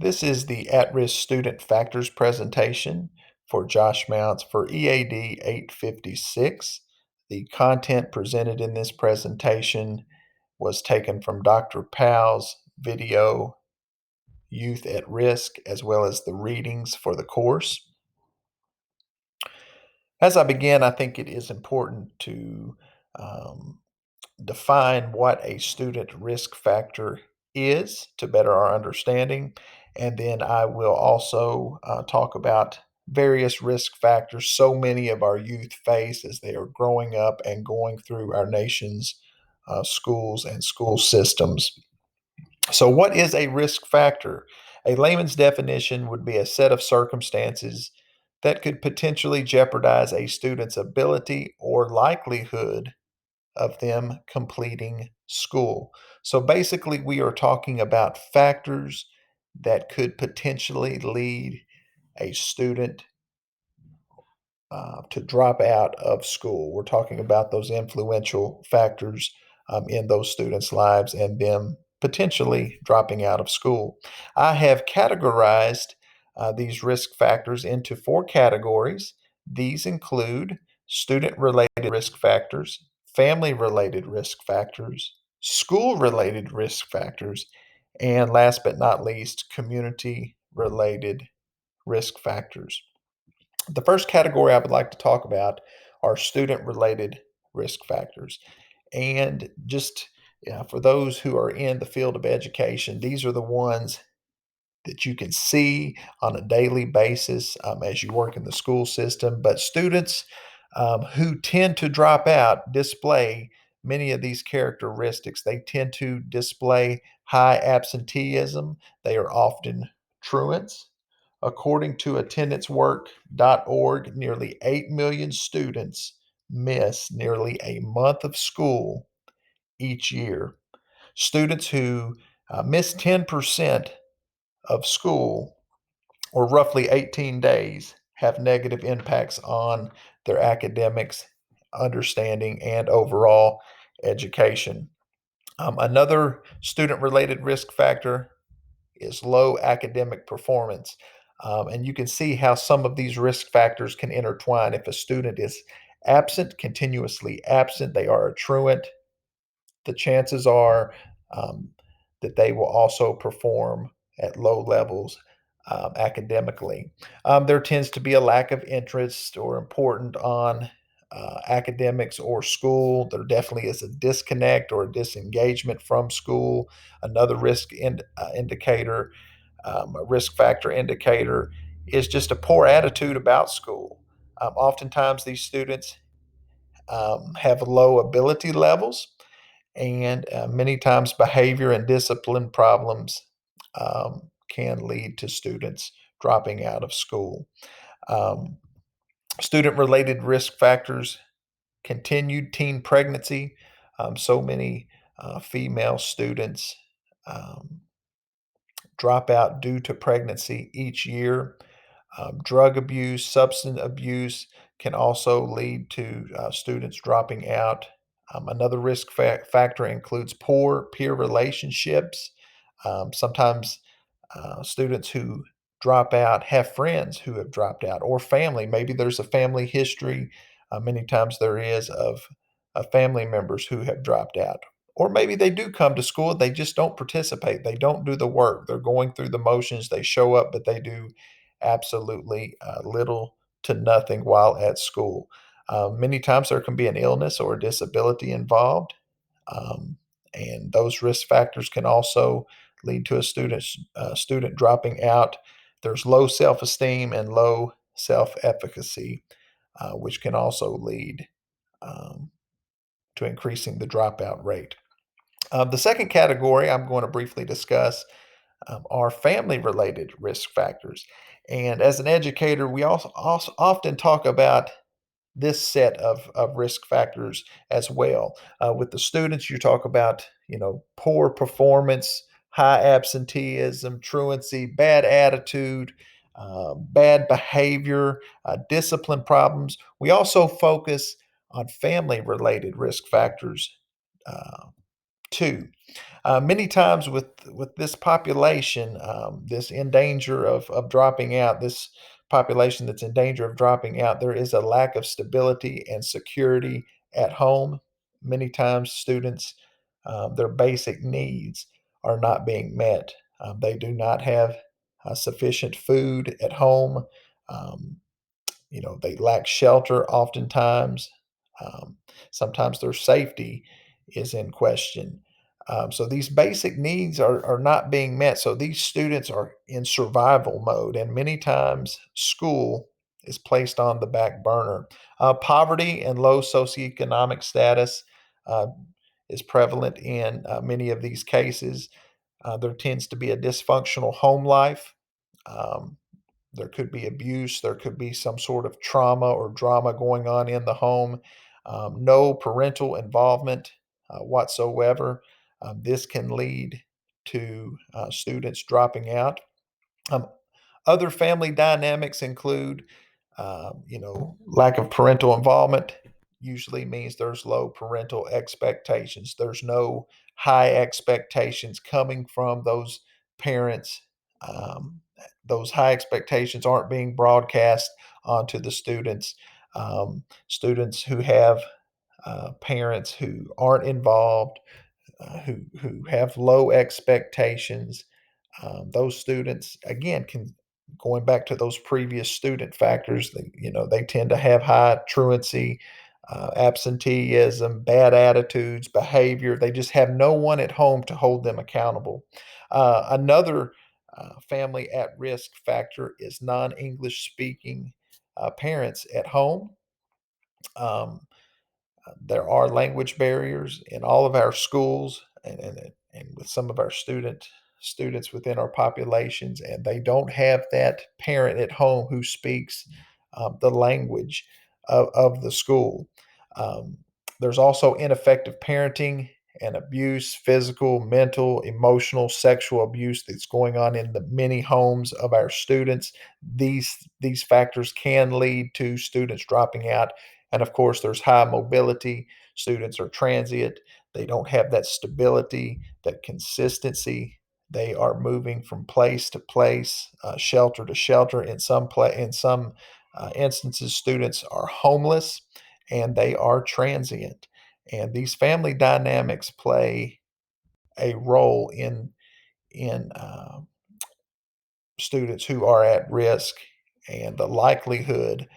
This is the At-Risk Student Factors presentation for Josh Mounts for EAD 856. The content presented in this presentation was taken from Dr. Powell's video, Youth at Risk, as well as the readings for the course. As I begin, I think it is important to um, define what a student risk factor is to better our understanding. And then I will also talk about various risk factors so many of our youth face as they are growing up and going through our nation's schools and school systems. So, what is a risk factor? A layman's definition would be a set of circumstances that could potentially jeopardize a student's ability or likelihood of them completing school. So basically, we are talking about factors that could potentially lead a student to drop out of school. We're talking about those influential factors in those students' lives and them potentially dropping out of school. I have categorized these risk factors into four categories. These include student related risk factors, family related risk factors, school related risk factors, and last but not least, community related risk factors. The first category I would like to talk about are student related risk factors. And just for those who are in the field of education, these are the ones that you can see on a daily basis as you work in the school system. But students who tend to drop out display many of these characteristics. They tend to display high absenteeism, they are often truants. According to attendancework.org, nearly 8 million students miss nearly a month of school each year. Students who miss 10% of school, or roughly 18 days, have negative impacts on their academics, understanding, and overall education. Another student related risk factor is low academic performance. And you can see how some of these risk factors can intertwine. If a student is absent, continuously absent, they are a truant, the chances are um, that they will also perform at low levels academically. There tends to be a lack of interest or important on academics or school. There definitely is a disconnect or a disengagement from school. Another indicator, a risk factor indicator, is just a poor attitude about school. Oftentimes, these students have low ability levels, and many times behavior and discipline problems can lead to students dropping out of school. Um, Student related risk factors: continued teen pregnancy. So many female students um, drop out due to pregnancy each year. Drug abuse, substance abuse can also lead to students dropping out. Another risk factor includes poor peer relationships. Sometimes students who drop out have friends who have dropped out, or family. Maybe there's a family history. Many times there is of family members who have dropped out. Or maybe they do come to school, they just don't participate. They don't do the work. They're going through the motions. They show up, but they do absolutely little to nothing while at school. Many times there can be an illness or a disability involved, um, and those risk factors can also lead to a student dropping out. There's low self-esteem and low self-efficacy, which can also lead um, to increasing the dropout rate. The second category I'm going to briefly discuss are family related risk factors. And as an educator, we also often talk about this set of risk factors as well. With the students, you talk about, poor performance, high absenteeism, truancy, bad attitude, bad behavior, discipline problems. We also focus on family related risk factors uh, too. Many times with this population, this in danger of dropping out, this population that's in danger of dropping out, there is a lack of stability and security at home. Many times, students, their basic needs are not being met. They do not have sufficient food at home. Um, they lack shelter oftentimes. Um, Sometimes their safety is in question. So these basic needs are not being met. So these students are in survival mode, and many times school is placed on the back burner. Poverty and low socioeconomic status uh, is prevalent in many of these cases. There tends to be a dysfunctional home life. Um, there could be abuse, there could be some sort of trauma or drama going on in the home, no parental involvement whatsoever. This can lead to students dropping out. Um, Other family dynamics include, lack of parental involvement usually means there's low parental expectations. There's no high expectations coming from those parents. Um, those high expectations aren't being broadcast onto the students. Students who have parents who aren't involved, who have low expectations, those students again can, going back to those previous student factors, they tend to have high truancy, absenteeism, bad attitudes, behavior. They just have no one at home to hold them accountable. Another family at risk factor is non-English speaking parents at home. um, there are language barriers in all of our schools, and with some of our students within our populations, and they don't have that parent at home who speaks the language of the school. Um, there's also ineffective parenting and abuse, physical, mental, emotional, sexual abuse that's going on in the many homes of our students. These factors can lead to students dropping out. And of course, there's high mobility. Students are transient. They don't have that stability, that consistency. They are moving from place to place, shelter to shelter. In some instances, students are homeless and they are transient. And these family dynamics play a role in students who are at risk, and the likelihood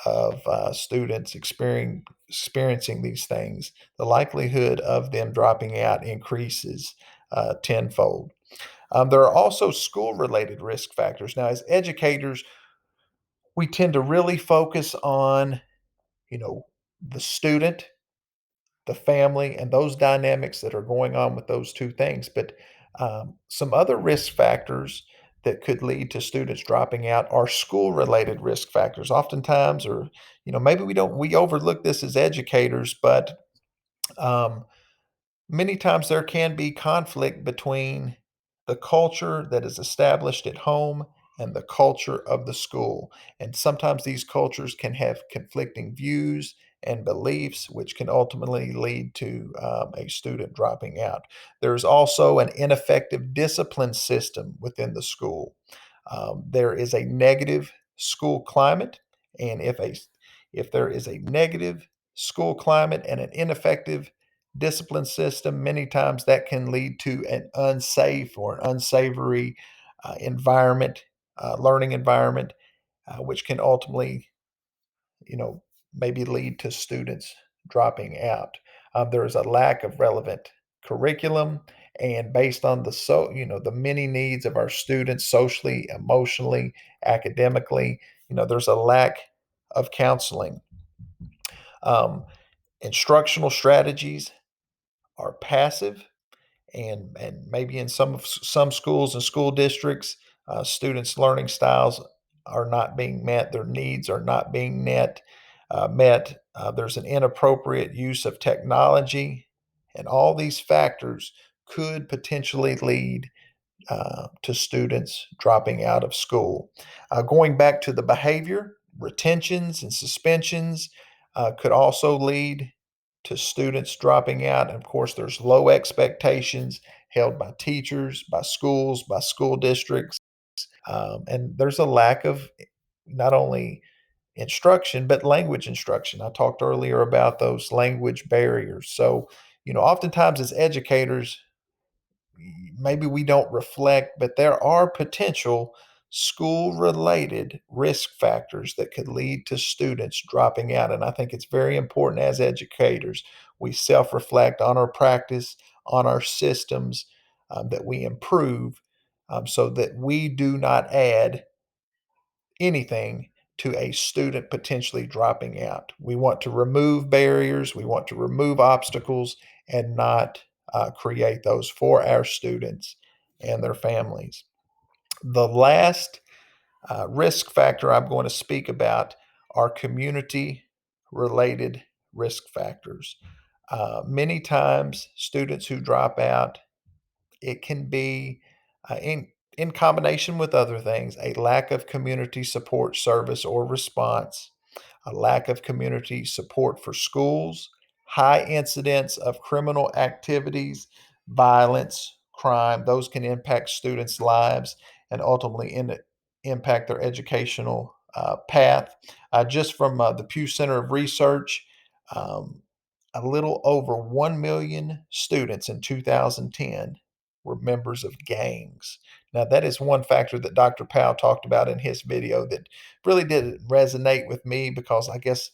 of students experiencing these things, the likelihood of them dropping out increases tenfold. There are also school related risk factors. Now, as educators, we tend to really focus on, you know, the student, the family, and those dynamics that are going on with those two things. But some other risk factors that could lead to students dropping out are school related risk factors. Oftentimes, or maybe we overlook this as educators, but um, many times there can be conflict between the culture that is established at home and the culture of the school. And sometimes these cultures can have conflicting views and beliefs, which can ultimately lead to a student dropping out. There's also an ineffective discipline system within the school. There is a negative school climate, and if there is a negative school climate and an ineffective discipline system, many times that can lead to an unsafe or an unsavory environment, learning environment, which can ultimately, you know, maybe lead to students dropping out. There is a lack of relevant curriculum, and based on the many needs of our students, socially, emotionally, academically, there's a lack of counseling. Um, Instructional strategies are passive, and maybe in some schools and school districts, students' learning styles are not being met, their needs are not being met. There's an inappropriate use of technology, and all these factors could potentially lead to students dropping out of school. Going back to the behavior, retentions and suspensions could also lead to students dropping out. And of course, there's low expectations held by teachers, by schools, by school districts. And there's a lack of not only instruction, but language instruction. I talked earlier about those language barriers. So, oftentimes as educators, maybe we don't reflect, but there are potential school related risk factors that could lead to students dropping out. And I think it's very important as educators, we self reflect on our practice, on our systems, that we improve, so that we do not add anything to a student potentially dropping out. We want to remove barriers, we want to remove obstacles, and not create those for our students and their families. The last risk factor I'm going to speak about are community related risk factors. Many times, students who drop out, it can be in combination with other things, a lack of community support service or response, a lack of community support for schools, high incidence of criminal activities, violence, crime. Those can impact students' lives and ultimately impact their educational path. Just from the Pew Center of Research, um, a little over 1 million students in 2010 were members of gangs. Now, that is one factor that Dr. Powell talked about in his video that really didn't resonate with me, because I guess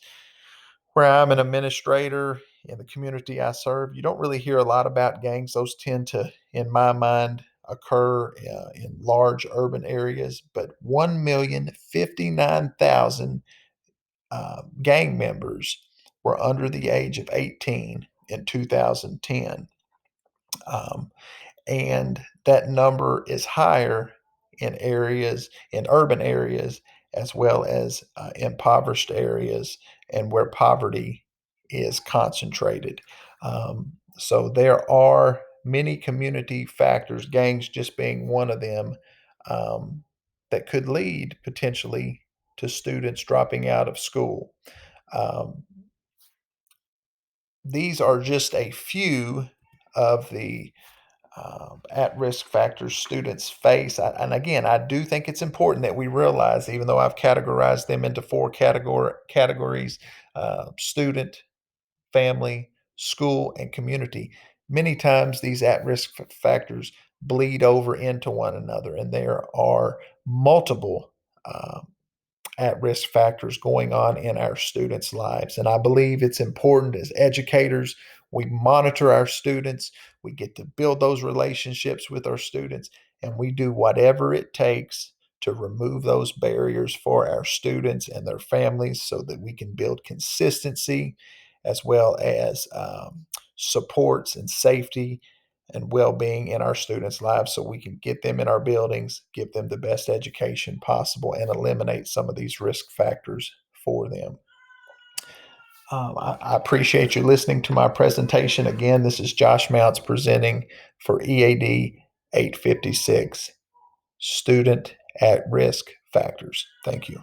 where I'm an administrator in the community I serve, you don't really hear a lot about gangs. Those tend to, in my mind, occur in large urban areas. But 1,059,000 gang members were under the age of 18 in 2010. Um, and that number is higher in urban areas, as well as impoverished areas and where poverty is concentrated. So there are many community factors, gangs just being one of them, um, that could lead potentially to students dropping out of school. Um, these are just a few of the at-risk factors students face. And again, I do think it's important that we realize, even though I've categorized them into four categories: student, family, school, and community. Many times these at-risk factors bleed over into one another, and there are multiple at-risk factors going on in our students' lives. And I believe it's important as educators, we monitor our students, we get to build those relationships with our students, and we do whatever it takes to remove those barriers for our students and their families so that we can build consistency, as well as supports and safety and well-being in our students' lives, so we can get them in our buildings, give them the best education possible, and eliminate some of these risk factors for them. I appreciate you listening to my presentation. Again, this is Josh Mounts presenting for EAD 856, Student at Risk Factors. Thank you.